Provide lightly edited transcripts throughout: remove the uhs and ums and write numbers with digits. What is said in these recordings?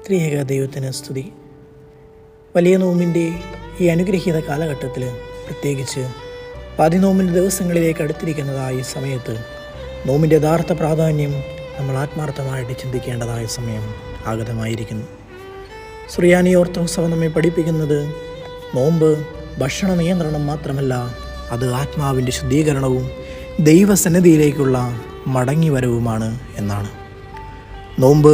ത്രിയേക ദൈവത്തിന് സ്തുതി. വലിയ നോമ്പിൻ്റെ ഈ അനുഗ്രഹീത കാലഘട്ടത്തിൽ, പ്രത്യേകിച്ച് പാതിനോമ്പിൻ്റെ ദിവസങ്ങളിലേക്ക് അടുത്തിരിക്കുന്നതായ സമയത്ത് നോമ്പിൻ്റെ യഥാർത്ഥ പ്രാധാന്യം നമ്മൾ ആത്മാർത്ഥമായിട്ട് ചിന്തിക്കേണ്ടതായ സമയം ആഗതമായിരിക്കുന്നു. സുറിയാനി ഓർത്തഡോക്സ് സഭ നമ്മെ പഠിപ്പിക്കുന്നത് നോമ്പ് ഭക്ഷണ നിയന്ത്രണം മാത്രമല്ല, അത് ആത്മാവിൻ്റെ ശുദ്ധീകരണവും ദൈവസന്നിധിയിലേക്കുള്ള മടങ്ങിവരവുമാണ് എന്നാണ്. നോമ്പ്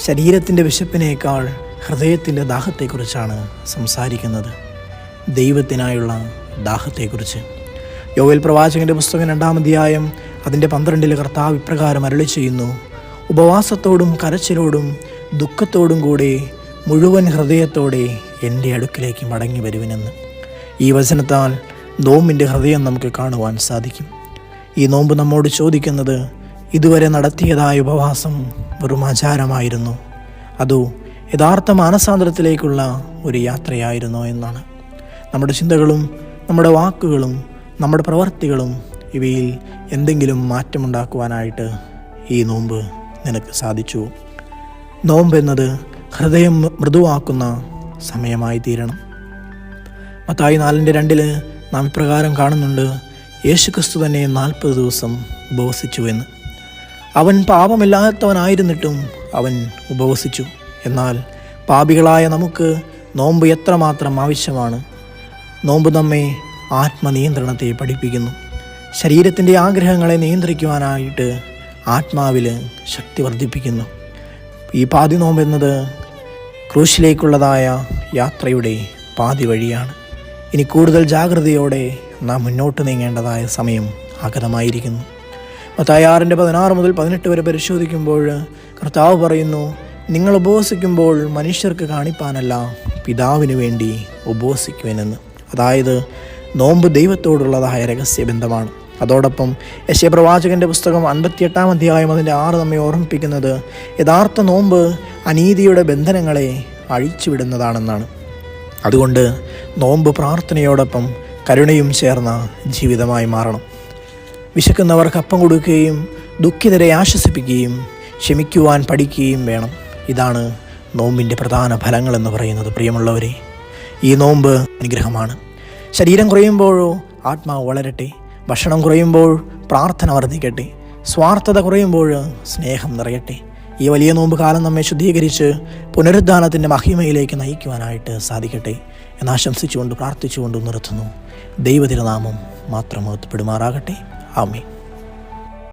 ശരീരത്തിൻ്റെ വിശപ്പിനേക്കാൾ ഹൃദയത്തിൻ്റെ ദാഹത്തെക്കുറിച്ചാണ് സംസാരിക്കുന്നത്, ദൈവത്തിനായുള്ള ദാഹത്തെക്കുറിച്ച്. യോവേൽ പ്രവാചകൻ്റെ പുസ്തകം 2-ാം അധ്യായം അതിൻ്റെ 12 കർത്താവ് ഇപ്രകാരം അരുളി ചെയ്യുന്നു: ഉപവാസത്തോടും കരച്ചിലോടും ദുഃഖത്തോടും കൂടെ മുഴുവൻ ഹൃദയത്തോടെ എൻ്റെ അടുക്കിലേക്ക് മടങ്ങി വരുവിനെന്ന്. ഈ വചനത്താൽ നോമ്പിൻ്റെ ഹൃദയം നമുക്ക് കാണുവാൻ സാധിക്കും. ഈ നോമ്പ് നമ്മോട് ചോദിക്കുന്നത്, ഇതുവരെ നടത്തിയതായ ഉപവാസം വെറും ആചാരമായിരുന്നു, അതോ യഥാർത്ഥ മാനസാന്തരത്തിലേക്കുള്ള ഒരു യാത്രയായിരുന്നോ എന്നാണ്. നമ്മുടെ ചിന്തകളും നമ്മുടെ വാക്കുകളും നമ്മുടെ പ്രവർത്തികളും ഇവയിൽ എന്തെങ്കിലും മാറ്റമുണ്ടാക്കുവാനായിട്ട് ഈ നോമ്പ് നിനക്ക് സാധിച്ചു. നോമ്പ് എന്നത് ഹൃദയം മൃദുവാക്കുന്ന സമയമായി തീരണം. മത്തായി 4:2 നാം ഇപ്രകാരം കാണുന്നുണ്ട്: യേശുക്രിസ്തു തന്നെ 40 ദിവസം ഉപവസിച്ചു എന്ന്. അവൻ പാപമില്ലാത്തവനായിരുന്നിട്ടും അവൻ ഉപവസിച്ചു. എന്നാൽ പാപികളായ നമുക്ക് നോമ്പ് എത്രമാത്രം ആവശ്യമാണ്. നോമ്പ് നമ്മെ ആത്മനിയന്ത്രണത്തെ പഠിപ്പിക്കുന്നു. ശരീരത്തിൻ്റെ ആഗ്രഹങ്ങളെ നിയന്ത്രിക്കുവാനായിട്ട് ആത്മാവിൽ ശക്തി വർദ്ധിപ്പിക്കുന്നു. ഈ പാതി നോമ്പ് എന്നത് ക്രൂശിലേക്കുള്ളതായ യാത്രയുടെ പാതി വഴിയാണ്. ഇനി കൂടുതൽ ജാഗ്രതയോടെ നാം മുന്നോട്ട് നീങ്ങേണ്ടതായ സമയം ആഗതമായിരിക്കുന്നു. മത്തായി 6:16-18 വരെ പരിശോധിക്കുമ്പോൾ കർത്താവ് പറയുന്നു: നിങ്ങൾ ഉപവസിക്കുമ്പോൾ മനുഷ്യർക്ക് കാണിപ്പാനല്ല, പിതാവിന് വേണ്ടി ഉപവസിക്കുവാനെന്ന്. അതായത് നോമ്പ് ദൈവത്തോടുള്ളതായ രഹസ്യബന്ധമാണ്. അതോടൊപ്പം യെശയ്യാ പ്രവാചകൻ്റെ പുസ്തകം 58-ാം അധ്യായം അതിൻ്റെ 6 നമ്മെ ഓർമ്മിപ്പിക്കുന്നത് യഥാർത്ഥ നോമ്പ് അനീതിയുടെ ബന്ധനങ്ങളെ അഴിച്ചുവിടുന്നതാണെന്നാണ്. അതുകൊണ്ട് നോമ്പ് പ്രാർത്ഥനയോടൊപ്പം കരുണയും ചേർന്ന ജീവിതമായി മാറണം. വിശക്കുന്നവർക്ക് അപ്പം കൊടുക്കുകയും ദുഃഖിതരെ ആശ്വസിപ്പിക്കുകയും ക്ഷമിക്കുവാൻ പഠിക്കുകയും വേണം. ഇതാണ് നോമ്പിൻ്റെ പ്രധാന ഫലങ്ങളെന്ന് പറയുന്നത്. പ്രിയമുള്ളവരെ, ഈ നോമ്പ് അനുഗ്രഹമാണ്. ശരീരം കുറയുമ്പോഴോ ആത്മാവ് വളരട്ടെ, ഭക്ഷണം കുറയുമ്പോൾ പ്രാർത്ഥന വർദ്ധിക്കട്ടെ, സ്വാർത്ഥത കുറയുമ്പോൾ സ്നേഹം നിറയട്ടെ. ഈ വലിയ നോമ്പ് കാലം നമ്മെ ശുദ്ധീകരിച്ച് പുനരുദ്ധാനത്തിൻ്റെ മഹിമയിലേക്ക് നയിക്കുവാനായിട്ട് സാധിക്കട്ടെ എന്നാശംസിച്ചുകൊണ്ട് പ്രാർത്ഥിച്ചുകൊണ്ട് നിർത്തുന്നു. ദൈവതിരുനാമം മാത്രം മഹത്വപ്പെടുമാറാകട്ടെ. ആമേൻ.